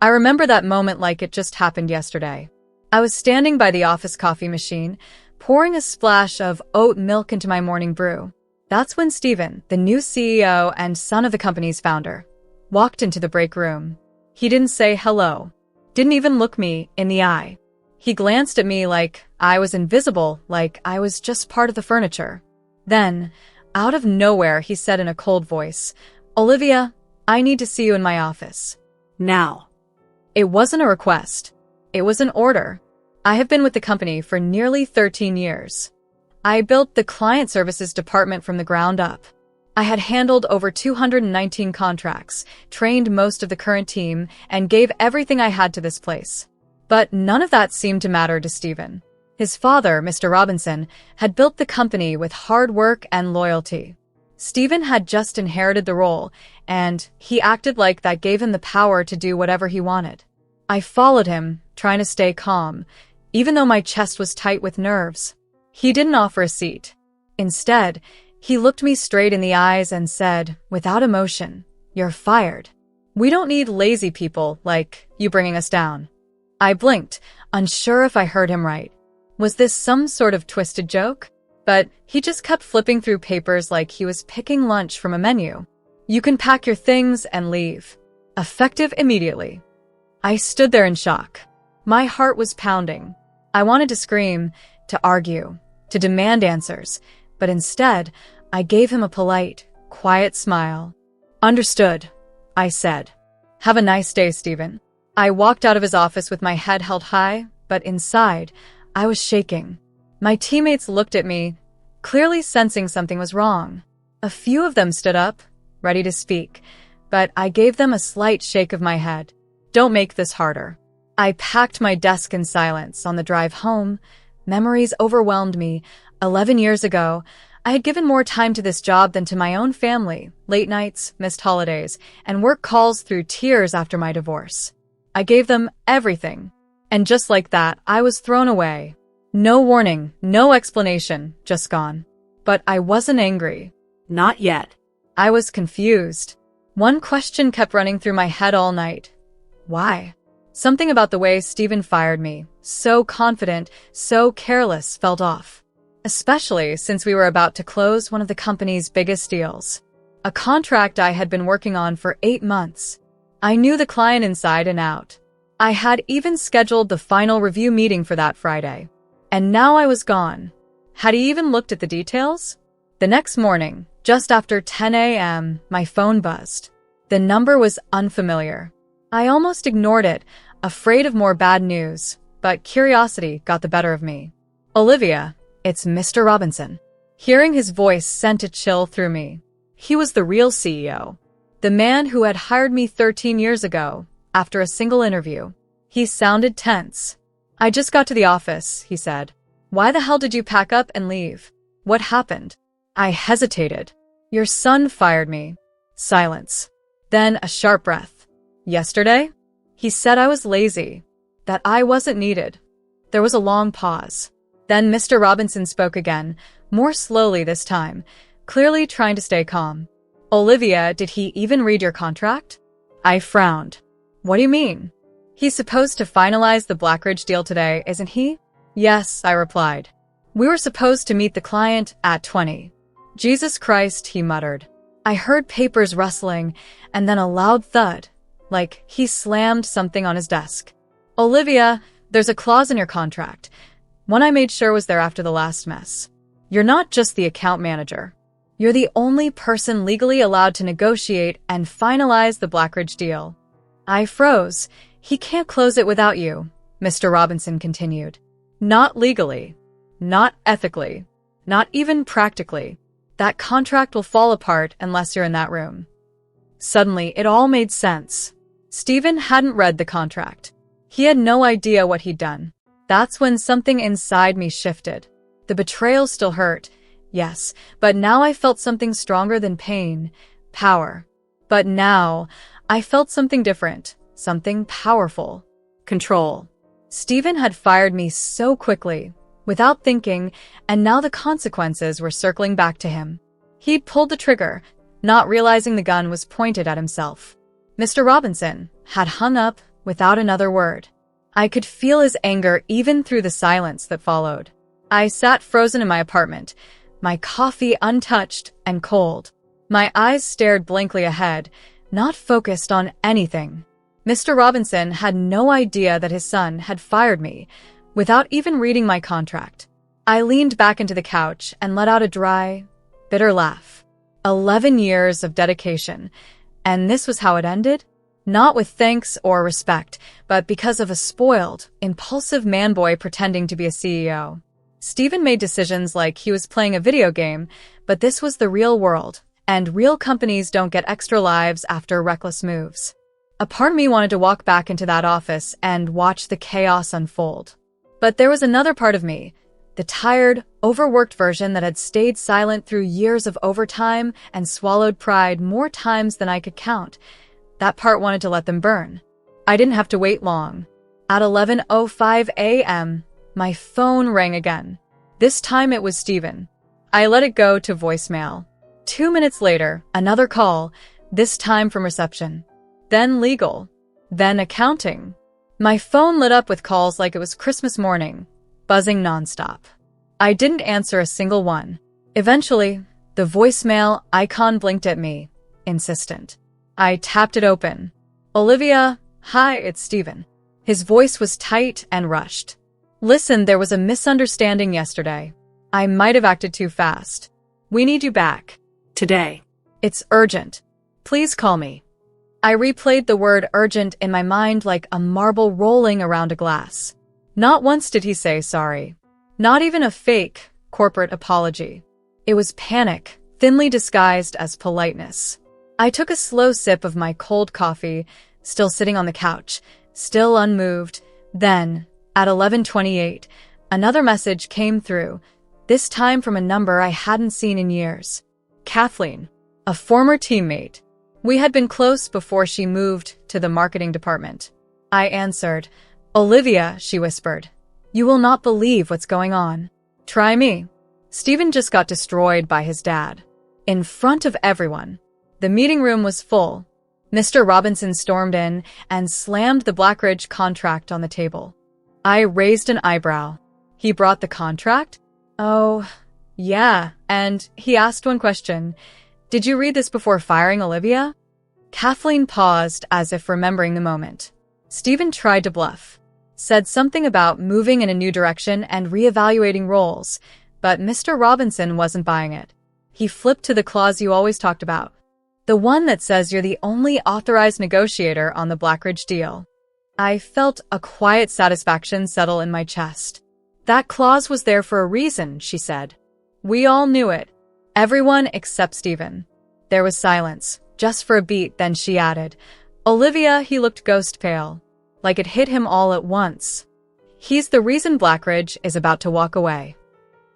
I remember that moment like it just happened yesterday. I was standing by the office coffee machine, pouring a splash of oat milk into my morning brew. That's when Stephen, the new CEO and son of the company's founder, walked into the break room. He didn't say hello, didn't even look me in the eye. He glanced at me like I was invisible, like I was just part of the furniture. Then, out of nowhere, he said in a cold voice, "Olivia, I need to see you in my office. Now." It wasn't a request. It was an order. I have been with the company for nearly 13 years. I built the client services department from the ground up. I had handled over 219 contracts, trained most of the current team, and gave everything I had to this place. But none of that seemed to matter to Stephen. His father, Mr. Robinson, had built the company with hard work and loyalty. Stephen had just inherited the role, and he acted like that gave him the power to do whatever he wanted. I followed him, trying to stay calm, even though my chest was tight with nerves. He didn't offer a seat. Instead, he looked me straight in the eyes and said, without emotion, "You're fired. We don't need lazy people like you bringing us down." I blinked, unsure if I heard him right. Was this some sort of twisted joke? But he just kept flipping through papers like he was picking lunch from a menu. "You can pack your things and leave. Effective immediately." I stood there in shock. My heart was pounding. I wanted to scream, to argue, to demand answers, but instead, I gave him a polite, quiet smile. "Understood," I said. "Have a nice day, Stephen." I walked out of his office with my head held high, but inside, I was shaking. My teammates looked at me, clearly sensing something was wrong. A few of them stood up, ready to speak, but I gave them a slight shake of my head. "Don't make this harder." I packed my desk in silence. On the drive home, memories overwhelmed me. 11 years ago, I had given more time to this job than to my own family, late nights, missed holidays, and work calls through tears after my divorce. I gave them everything. And just like that, I was thrown away. No warning, no explanation, just gone. But I wasn't angry. Not yet. I was confused. One question kept running through my head all night. Why? Something about the way Stephen fired me, so confident, so careless, felt off. Especially since we were about to close one of the company's biggest deals. A contract I had been working on for 8 months. I knew the client inside and out. I had even scheduled the final review meeting for that Friday. And now I was gone. Had he even looked at the details? The next morning, just after 10 a.m., my phone buzzed. The number was unfamiliar. I almost ignored it, afraid of more bad news, but curiosity got the better of me. "Olivia, it's Mr. Robinson." Hearing his voice sent a chill through me. He was the real CEO. The man who had hired me 13 years ago, after a single interview. He sounded tense. "I just got to the office," he said. "Why the hell did you pack up and leave? What happened?" I hesitated. "Your son fired me." Silence. Then a sharp breath. "Yesterday?" He said I was lazy, that I wasn't needed. There was a long pause. Then Mr. Robinson spoke again, more slowly this time, clearly trying to stay calm. "Olivia, did he even read your contract?" I frowned. "What do you mean?" "He's supposed to finalize the Blackridge deal today, isn't he?" "Yes," I replied. "We were supposed to meet the client at 20. "Jesus Christ," he muttered. I heard papers rustling, and then a loud thud, like he slammed something on his desk. "Olivia, there's a clause in your contract. One I made sure was there after the last mess. You're not just the account manager. You're the only person legally allowed to negotiate and finalize the Blackridge deal." I froze. "He can't close it without you," Mr. Robinson continued. "Not legally. Not ethically. Not even practically. That contract will fall apart unless you're in that room." Suddenly, it all made sense. Stephen hadn't read the contract. He had no idea what he'd done. That's when something inside me shifted. The betrayal still hurt, yes, but now I felt something stronger than pain, power. But now, I felt something different, something powerful. Control. Stephen had fired me so quickly, without thinking, and now the consequences were circling back to him. He'd pulled the trigger, not realizing the gun was pointed at himself. Mr. Robinson had hung up, without another word. I could feel his anger even through the silence that followed. I sat frozen in my apartment, my coffee untouched and cold. My eyes stared blankly ahead, not focused on anything. Mr. Robinson had no idea that his son had fired me, without even reading my contract. I leaned back into the couch and let out a dry, bitter laugh. 11 years of dedication, and this was how it ended? Not with thanks or respect, but because of a spoiled, impulsive man-boy pretending to be a CEO. Stephen made decisions like he was playing a video game, but this was the real world, and real companies don't get extra lives after reckless moves. A part of me wanted to walk back into that office and watch the chaos unfold. But there was another part of me, the tired, overworked version that had stayed silent through years of overtime and swallowed pride more times than I could count. That part wanted to let them burn. I didn't have to wait long. At 11:05 a.m., my phone rang again. This time it was Stephen. I let it go to voicemail. 2 minutes later, another call, this time from reception. Then legal. Then accounting. My phone lit up with calls like it was Christmas morning, buzzing nonstop. I didn't answer a single one. Eventually, the voicemail icon blinked at me, insistent. I tapped it open. Olivia, hi, it's Stephen. His voice was tight and rushed. Listen, there was a misunderstanding yesterday. I might have acted too fast. We need you back. Today. It's urgent. Please call me. I replayed the word urgent in my mind like a marble rolling around a glass. Not once did he say sorry. Not even a fake, corporate apology. It was panic, thinly disguised as politeness. I took a slow sip of my cold coffee, still sitting on the couch, still unmoved. Then, at 11:28, another message came through, this time from a number I hadn't seen in years. Kathleen, a former teammate. We had been close before she moved to the marketing department. I answered. Olivia, she whispered. You will not believe what's going on. Try me. Stephen just got destroyed by his dad. In front of everyone. The meeting room was full. Mr. Robinson stormed in and slammed the Blackridge contract on the table. I raised an eyebrow. He brought the contract? Oh, yeah. And he asked one question. Did you read this before firing Olivia? Kathleen paused as if remembering the moment. Stephen tried to bluff. Said something about moving in a new direction and reevaluating roles, but Mr. Robinson wasn't buying it. He flipped to the clause you always talked about. The one that says you're the only authorized negotiator on the Blackridge deal. I felt a quiet satisfaction settle in my chest. That clause was there for a reason, she said. We all knew it. Everyone except Stephen. There was silence, just for a beat, then she added, Olivia, he looked ghost pale. Like it hit him all at once. He's the reason Blackridge is about to walk away.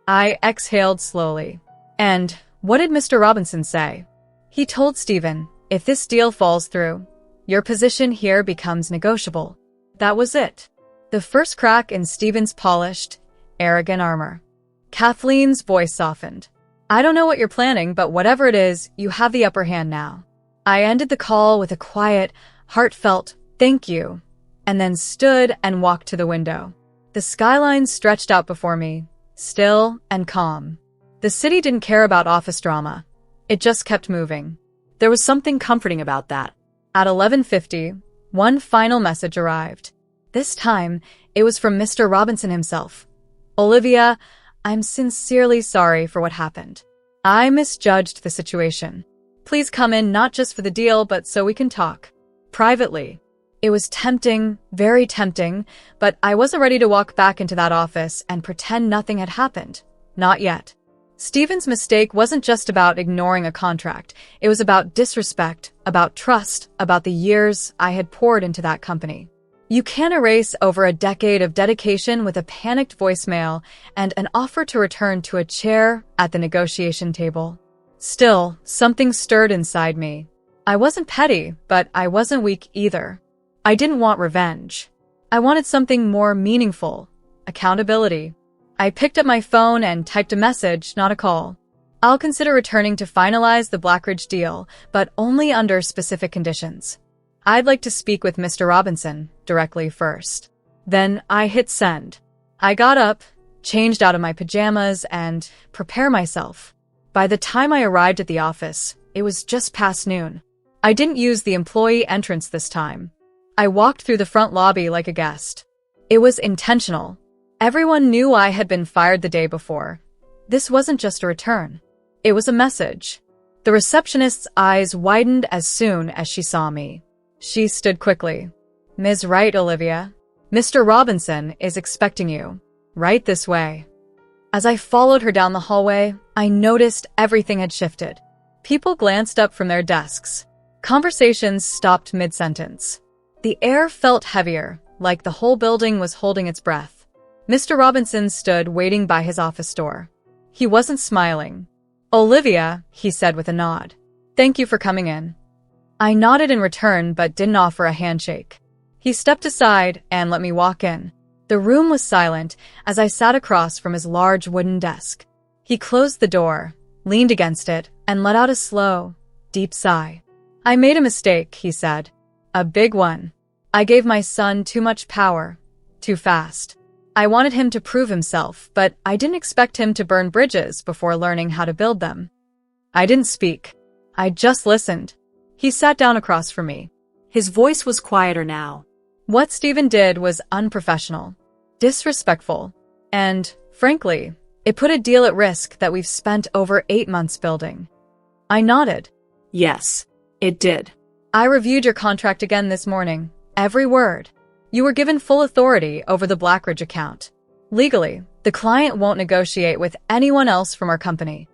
I exhaled slowly. And what did Mr. Robinson say? He told Stephen, if this deal falls through, your position here becomes negotiable. That was it. The first crack in Stephen's polished, arrogant armor. Kathleen's voice softened. I don't know what you're planning, but whatever it is, you have the upper hand now. I ended the call with a quiet, heartfelt thank you, and then stood and walked to the window. The skyline stretched out before me, still and calm. The city didn't care about office drama. It just kept moving. There was something comforting about that. At 11:50, one final message arrived. This time, it was from Mr. Robinson himself. Olivia, I'm sincerely sorry for what happened. I misjudged the situation. Please come in not just for the deal, but so we can talk. Privately. It was tempting, very tempting, but I wasn't ready to walk back into that office and pretend nothing had happened. Not yet. Stephen's mistake wasn't just about ignoring a contract. It was about disrespect, about trust, about the years I had poured into that company. You can't erase over a decade of dedication with a panicked voicemail and an offer to return to a chair at the negotiation table. Still, something stirred inside me. I wasn't petty, but I wasn't weak either. I didn't want revenge. I wanted something more meaningful. Accountability. I picked up my phone and typed a message, not a call. I'll consider returning to finalize the Blackridge deal, but only under specific conditions. I'd like to speak with Mr. Robinson directly first. Then I hit send. I got up, changed out of my pajamas, and prepared myself. By the time I arrived at the office, it was just past noon. I didn't use the employee entrance this time. I walked through the front lobby like a guest. It was intentional. Everyone knew I had been fired the day before. This wasn't just a return. It was a message. The receptionist's eyes widened as soon as she saw me. She stood quickly. "Ms. Wright, Olivia. Mr. Robinson is expecting you. Right this way." As I followed her down the hallway, I noticed everything had shifted. People glanced up from their desks. Conversations stopped mid-sentence. The air felt heavier, like the whole building was holding its breath. Mr. Robinson stood waiting by his office door. He wasn't smiling. "Olivia," he said with a nod. "Thank you for coming in." I nodded in return but didn't offer a handshake. He stepped aside and let me walk in. The room was silent as I sat across from his large wooden desk. He closed the door, leaned against it, and let out a slow, deep sigh. "I made a mistake," he said. "A big one. I gave my son too much power, too fast. I wanted him to prove himself, but I didn't expect him to burn bridges before learning how to build them." I didn't speak. I just listened. He sat down across from me. His voice was quieter now. "What Stephen did was unprofessional, disrespectful, and, frankly, it put a deal at risk that we've spent over 8 months building." I nodded. "Yes, it did. I reviewed your contract again this morning. Every word. You were given full authority over the Blackridge account. Legally, the client won't negotiate with anyone else from our company."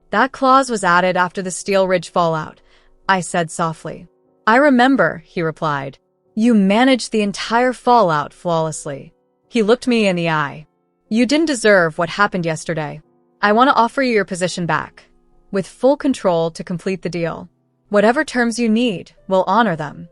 "That clause was added after the Steel Ridge fallout," I said softly. "I remember," he replied. "You managed the entire fallout flawlessly." He looked me in the eye. "You didn't deserve what happened yesterday. I want to offer you your position back, with full control to complete the deal. Whatever terms you need, we'll honor them."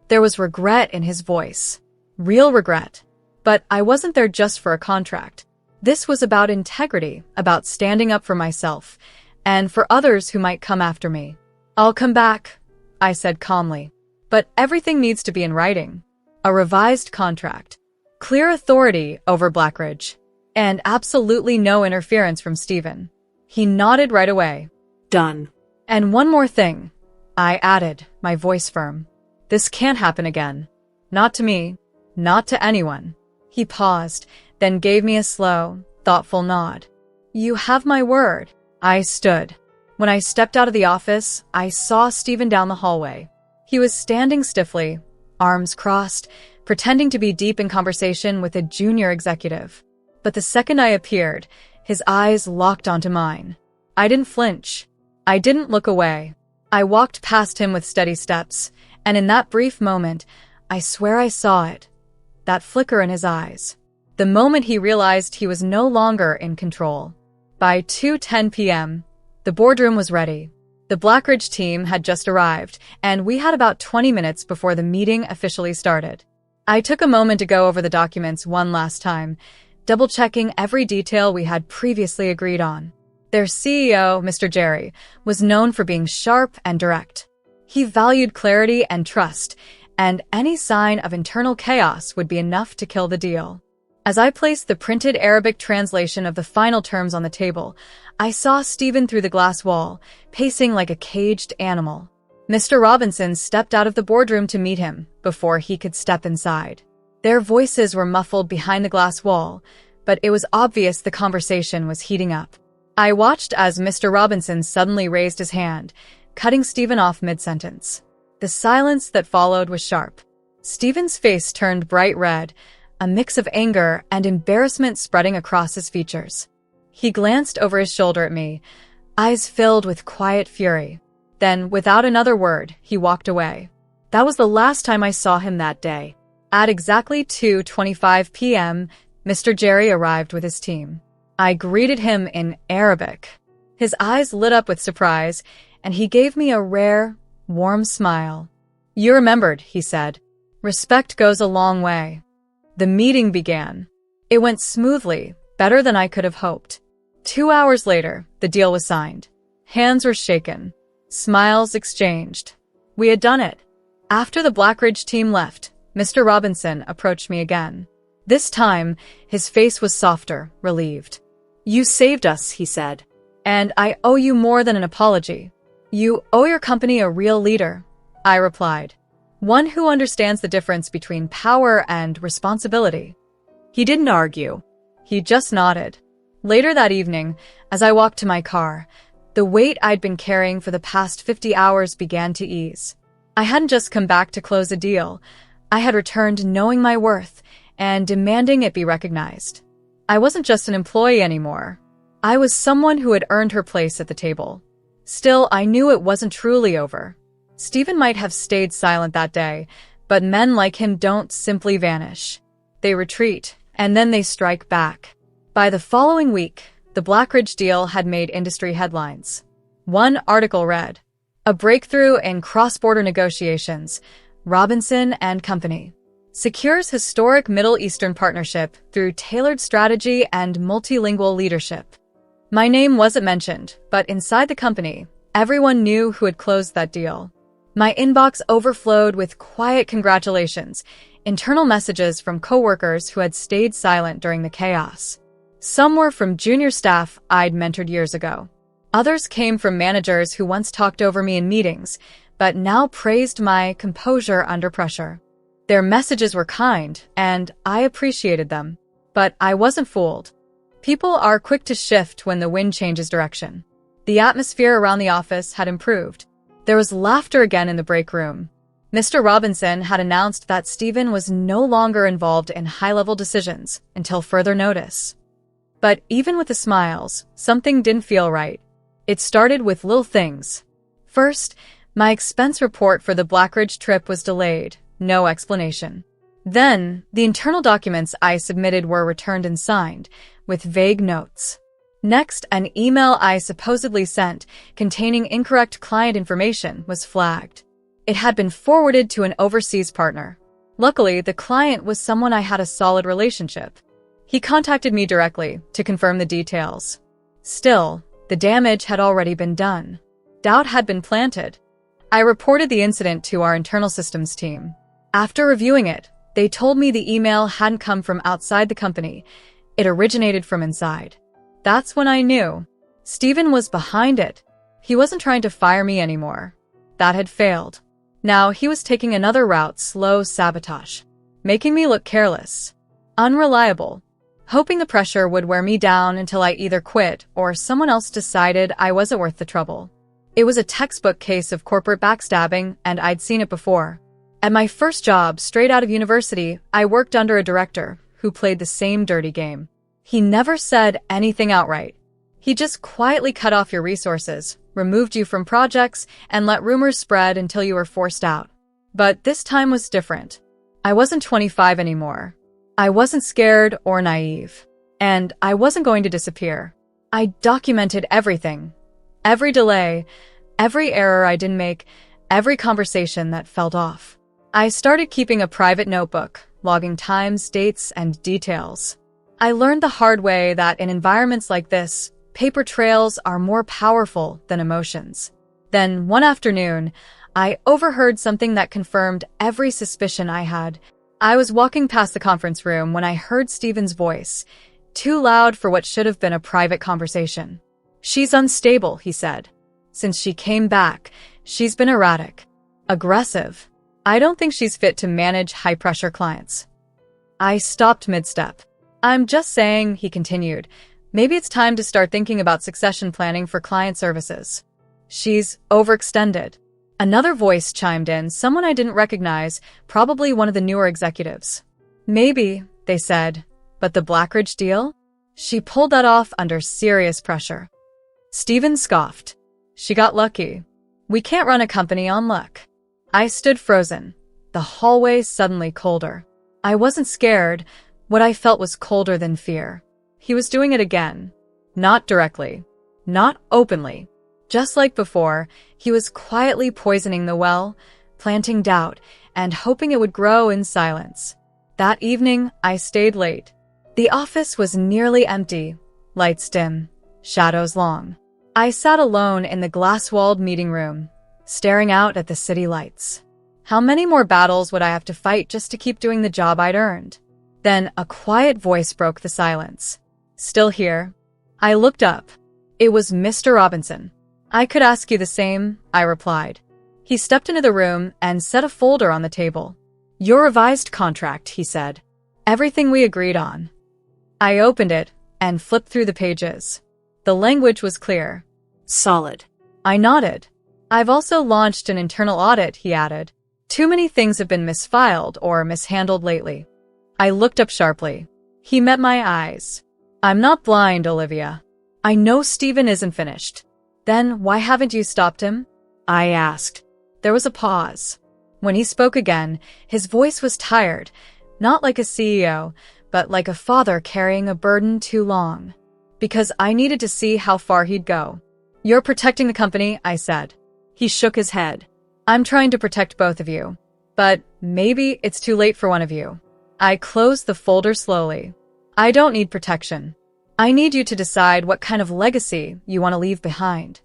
There was regret in his voice. Real regret. But I wasn't there just for a contract. This was about integrity, about standing up for myself, and for others who might come after me. "I'll come back," I said calmly. "But everything needs to be in writing. A revised contract. Clear authority over Blackridge. And absolutely no interference from Stephen." He nodded right away. "Done. And one more thing," I added, my voice firm. "This can't happen again. Not to me. Not to anyone." He paused, then gave me a slow, thoughtful nod. "You have my word." I stood. When I stepped out of the office, I saw Stephen down the hallway. He was standing stiffly, arms crossed, pretending to be deep in conversation with a junior executive. But the second I appeared, his eyes locked onto mine. I didn't flinch. I didn't look away. I walked past him with steady steps, and in that brief moment, I swear I saw it. That flicker in his eyes. The moment he realized he was no longer in control. By 2:10 p.m., the boardroom was ready. The Blackridge team had just arrived, and we had about 20 minutes before the meeting officially started. I took a moment to go over the documents one last time, double-checking every detail we had previously agreed on. Their CEO, Mr. Jerry, was known for being sharp and direct. He valued clarity and trust, and any sign of internal chaos would be enough to kill the deal. As I placed the printed Arabic translation of the final terms on the table, I saw Stephen through the glass wall, pacing like a caged animal. Mr. Robinson stepped out of the boardroom to meet him before he could step inside. Their voices were muffled behind the glass wall, but it was obvious the conversation was heating up. I watched as Mr. Robinson suddenly raised his hand, cutting Stephen off mid-sentence. The silence that followed was sharp. Stephen's face turned bright red, a mix of anger and embarrassment spreading across his features. He glanced over his shoulder at me, eyes filled with quiet fury. Then, without another word, he walked away. That was the last time I saw him that day. At exactly 2:25 p.m., Mr. Jerry arrived with his team. I greeted him in Arabic. His eyes lit up with surprise, and he gave me a rare, warm smile. "You remembered," he said. "Respect goes a long way." The meeting began. It went smoothly, better than I could have hoped. 2 hours later, the deal was signed. Hands were shaken. Smiles exchanged. We had done it. After the Blackridge team left, Mr. Robinson approached me again. This time, his face was softer, relieved. "You saved us," he said. "And I owe you more than an apology. You owe your company a real leader," I replied. "One who understands the difference between power and responsibility." He didn't argue. He just nodded. Later that evening, as I walked to my car, the weight I'd been carrying for the past 50 hours began to ease. I hadn't just come back to close a deal. I had returned knowing my worth and demanding it be recognized. I wasn't just an employee anymore. I was someone who had earned her place at the table. Still, I knew it wasn't truly over. Stephen might have stayed silent that day, but men like him don't simply vanish. They retreat, and then they strike back. By the following week, the Blackridge deal had made industry headlines. One article read, "A breakthrough in cross-border negotiations, Robinson and Company secures historic Middle Eastern partnership through tailored strategy and multilingual leadership." My name wasn't mentioned, but inside the company, everyone knew who had closed that deal. My inbox overflowed with quiet congratulations, internal messages from coworkers who had stayed silent during the chaos. Some were from junior staff I'd mentored years ago. Others came from managers who once talked over me in meetings, but now praised my composure under pressure. Their messages were kind, and I appreciated them. But I wasn't fooled. People are quick to shift when the wind changes direction. The atmosphere around the office had improved. There was laughter again in the break room. Mr. Robinson had announced that Stephen was no longer involved in high-level decisions until further notice. But even with the smiles, something didn't feel right. It started with little things. First, my expense report for the Blackridge trip was delayed, no explanation. Then, the internal documents I submitted were returned and signed, with vague notes. Next, an email I supposedly sent, containing incorrect client information, was flagged. It had been forwarded to an overseas partner. Luckily, the client was someone I had a solid relationship. He contacted me directly to confirm the details. Still, the damage had already been done. Doubt had been planted. I reported the incident to our internal systems team. After reviewing it, they told me the email hadn't come from outside the company. It originated from inside. That's when I knew. Stephen was behind it. He wasn't trying to fire me anymore. That had failed. Now he was taking another route, slow sabotage, making me look careless, unreliable, hoping the pressure would wear me down until I either quit or someone else decided I wasn't worth the trouble. It was a textbook case of corporate backstabbing, and I'd seen it before. At my first job, straight out of university, I worked under a director who played the same dirty game. He never said anything outright. He just quietly cut off your resources, removed you from projects, and let rumors spread until you were forced out. But this time was different. I wasn't 25 anymore. I wasn't scared or naive. And I wasn't going to disappear. I documented everything. Every delay, every error I didn't make, every conversation that felt off. I started keeping a private notebook, logging times, dates, and details. I learned the hard way that in environments like this, paper trails are more powerful than emotions. Then, one afternoon, I overheard something that confirmed every suspicion I had. I was walking past the conference room when I heard Stephen's voice, too loud for what should have been a private conversation. "She's unstable," he said. "Since she came back, she's been erratic, aggressive. I don't think she's fit to manage high-pressure clients." I stopped mid-step. "I'm just saying," he continued, "maybe it's time to start thinking about succession planning for client services. She's overextended." Another voice chimed in, someone I didn't recognize, probably one of the newer executives. "Maybe," they said, "but the Blackridge deal?" She pulled that off under serious pressure. Stephen scoffed. "She got lucky. We can't run a company on luck." I stood frozen, the hallway suddenly colder. I wasn't scared. What I felt was colder than fear. He was doing it again. Not directly. Not openly. Just like before, he was quietly poisoning the well, planting doubt, and hoping it would grow in silence. That evening, I stayed late. The office was nearly empty, lights dim, shadows long. I sat alone in the glass-walled meeting room, staring out at the city lights. How many more battles would I have to fight just to keep doing the job I'd earned? Then a quiet voice broke the silence. Still here? I looked up. It was Mr. Robinson. I could ask you the same, I replied. He stepped into the room and set a folder on the table. Your revised contract, he said. Everything we agreed on. I opened it and flipped through the pages. The language was clear. Solid. I nodded. I've also launched an internal audit, he added. Too many things have been misfiled or mishandled lately. I looked up sharply. He met my eyes. I'm not blind, Olivia. I know Stephen isn't finished. Then why haven't you stopped him? I asked. There was a pause. When he spoke again, his voice was tired, not like a CEO, but like a father carrying a burden too long. Because I needed to see how far he'd go. You're protecting the company, I said. He shook his head. I'm trying to protect both of you. But maybe it's too late for one of you. I closed the folder slowly. I don't need protection. I need you to decide what kind of legacy you want to leave behind.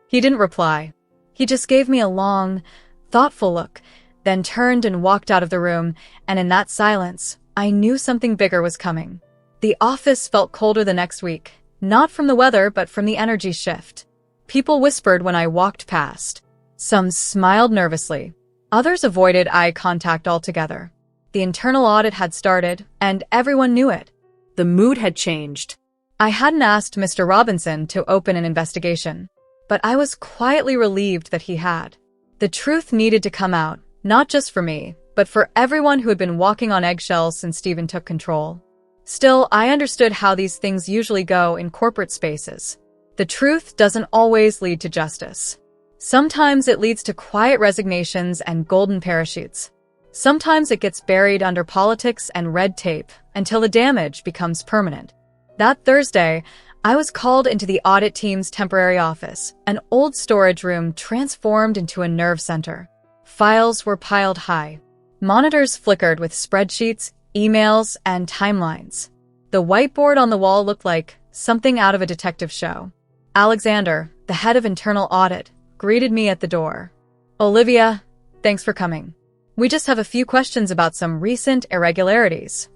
He didn't reply. He just gave me a long, thoughtful look, then turned and walked out of the room, and in that silence, I knew something bigger was coming. The office felt colder the next week, not from the weather but from the energy shift. People whispered when I walked past. Some smiled nervously. Others avoided eye contact altogether. The internal audit had started, and everyone knew it. The mood had changed. I hadn't asked Mr. Robinson to open an investigation, but I was quietly relieved that he had. The truth needed to come out, not just for me, but for everyone who had been walking on eggshells since Stephen took control. Still, I understood how these things usually go in corporate spaces. The truth doesn't always lead to justice. Sometimes it leads to quiet resignations and golden parachutes. Sometimes it gets buried under politics and red tape until the damage becomes permanent. That Thursday, I was called into the audit team's temporary office, an old storage room transformed into a nerve center. Files were piled high. Monitors flickered with spreadsheets, emails, and timelines. The whiteboard on the wall looked like something out of a detective show. Alexander, the head of internal audit, greeted me at the door. Olivia, thanks for coming. We just have a few questions about some recent irregularities.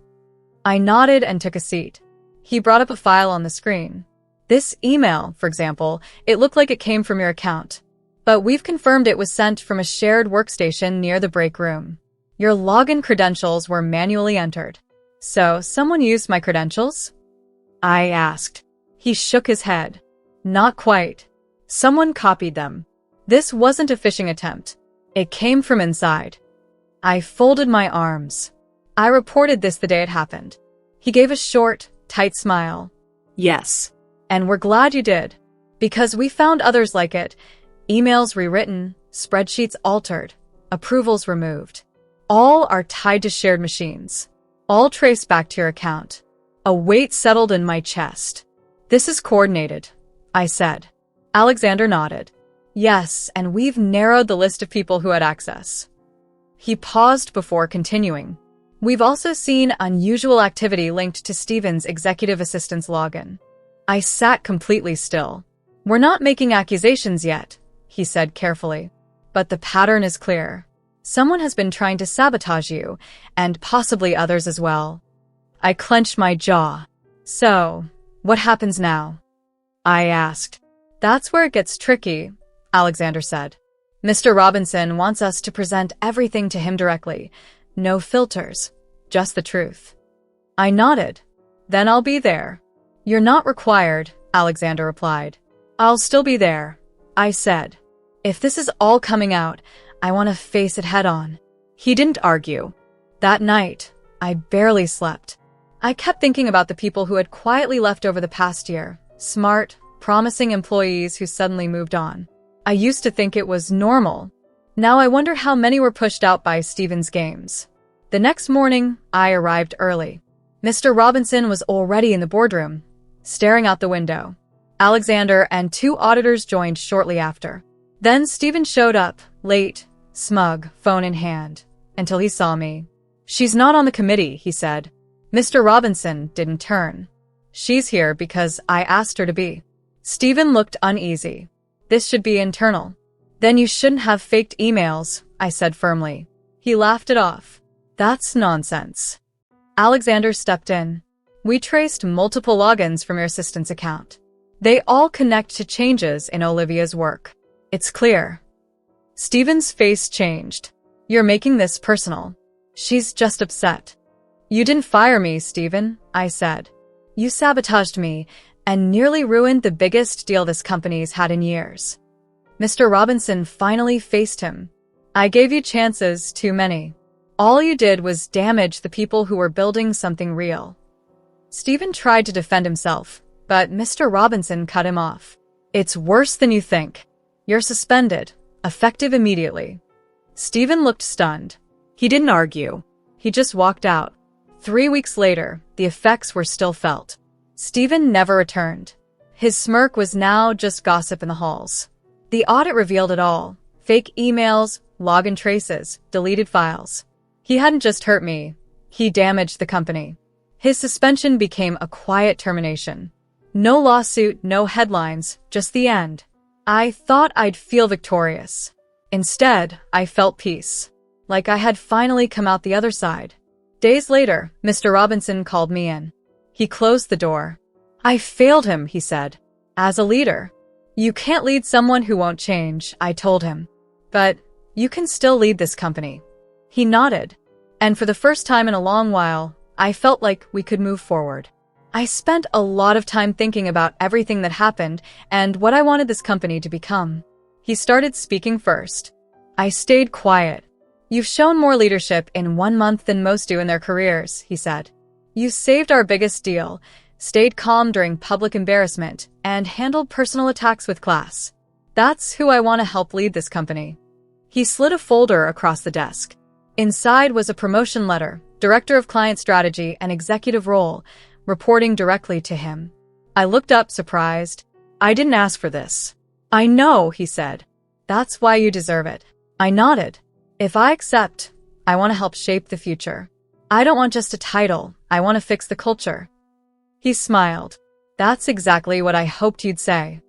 I nodded and took a seat. He brought up a file on the screen. This email, for example, it looked like it came from your account. But we've confirmed it was sent from a shared workstation near the break room. Your login credentials were manually entered. So, someone used my credentials? I asked. He shook his head. Not quite. Someone copied them. This wasn't a phishing attempt. It came from inside. I folded my arms. I reported this the day it happened. He gave a short, tight smile. Yes. And we're glad you did. Because we found others like it. Emails rewritten, spreadsheets altered, approvals removed. All are tied to shared machines. All traced back to your account. A weight settled in my chest. This is coordinated, I said. Alexander nodded. Yes, and we've narrowed the list of people who had access. He paused before continuing. We've also seen unusual activity linked to Stephen's executive assistant's login. I sat completely still. We're not making accusations yet, he said carefully. But the pattern is clear. Someone has been trying to sabotage you, and possibly others as well. I clenched my jaw. So, what happens now? I asked. That's where it gets tricky, Alexander said. Mr. Robinson wants us to present everything to him directly. No filters, just the truth. I nodded. Then I'll be there. You're not required, Alexander replied. I'll still be there, I said. If this is all coming out, I want to face it head on. He didn't argue. That night, I barely slept. I kept thinking about the people who had quietly left over the past year. Smart, promising employees who suddenly moved on. I used to think it was normal. Now I wonder how many were pushed out by Stephen's games. The next morning, I arrived early. Mr. Robinson was already in the boardroom, staring out the window. Alexander and 2 auditors joined shortly after. Then Stephen showed up, late, smug, phone in hand, until he saw me. She's not on the committee, he said. Mr. Robinson didn't turn. She's here because I asked her to be. Stephen looked uneasy. This should be internal. Then you shouldn't have faked emails, I said firmly. He laughed it off. That's nonsense. Alexander stepped in. We traced multiple logins from your assistant's account. They all connect to changes in Olivia's work. It's clear. Stephen's face changed. You're making this personal. She's just upset. You didn't fire me, Stephen, I said. You sabotaged me and nearly ruined the biggest deal this company's had in years. Mr. Robinson finally faced him. I gave you chances, too many. All you did was damage the people who were building something real. Stephen tried to defend himself, but Mr. Robinson cut him off. It's worse than you think. You're suspended, effective immediately. Stephen looked stunned. He didn't argue. He just walked out. 3 weeks later, the effects were still felt. Stephen never returned. His smirk was now just gossip in the halls. The audit revealed it all. Fake emails, login traces, deleted files. He hadn't just hurt me. He damaged the company. His suspension became a quiet termination. No lawsuit, no headlines, just the end. I thought I'd feel victorious. Instead, I felt peace. Like I had finally come out the other side. Days later, Mr. Robinson called me in. He closed the door. I failed him, he said. As a leader. You can't lead someone who won't change, I told him. But you can still lead this company. He nodded. And for the first time in a long while, I felt like we could move forward. I spent a lot of time thinking about everything that happened and what I wanted this company to become. He started speaking first. I stayed quiet. You've shown more leadership in 1 month than most do in their careers, he said. You saved our biggest deal, stayed calm during public embarrassment, and handled personal attacks with class. That's who I want to help lead this company. He slid a folder across the desk. Inside was a promotion letter, Director of Client Strategy and Executive Role, reporting directly to him. I looked up, surprised. I didn't ask for this. I know, he said. That's why you deserve it. I nodded. If I accept, I want to help shape the future. I don't want just a title. I want to fix the culture. He smiled. That's exactly what I hoped you'd say.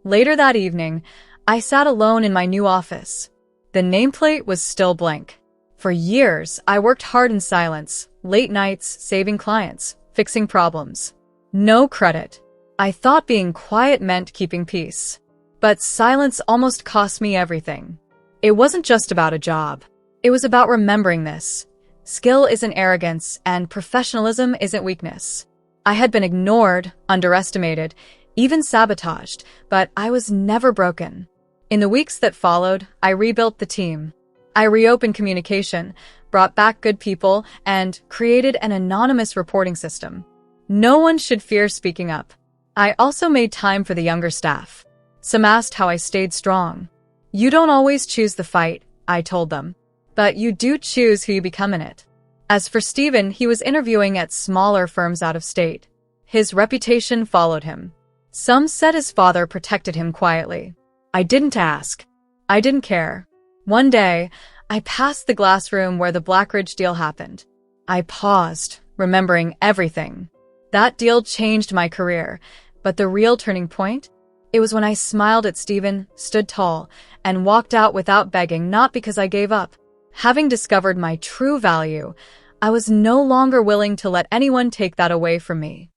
Later that evening, I sat alone in my new office. The nameplate was still blank. For years, I worked hard in silence, late nights, saving clients, fixing problems. No credit. I thought being quiet meant keeping peace. But silence almost cost me everything. It wasn't just about a job. It was about remembering this. Skill isn't arrogance, and professionalism isn't weakness. I had been ignored, underestimated, even sabotaged, but I was never broken. In the weeks that followed, I rebuilt the team. I reopened communication, brought back good people, and created an anonymous reporting system. No one should fear speaking up. I also made time for the younger staff. Some asked how I stayed strong. You don't always choose the fight, I told them. But you do choose who you become in it. As for Stephen, he was interviewing at smaller firms out of state. His reputation followed him. Some said his father protected him quietly. I didn't ask. I didn't care. One day, I passed the glass room where the Blackridge deal happened. I paused, remembering everything. That deal changed my career, but the real turning point? It was when I smiled at Stephen, stood tall, and walked out without begging, not because I gave up. Having discovered my true value, I was no longer willing to let anyone take that away from me.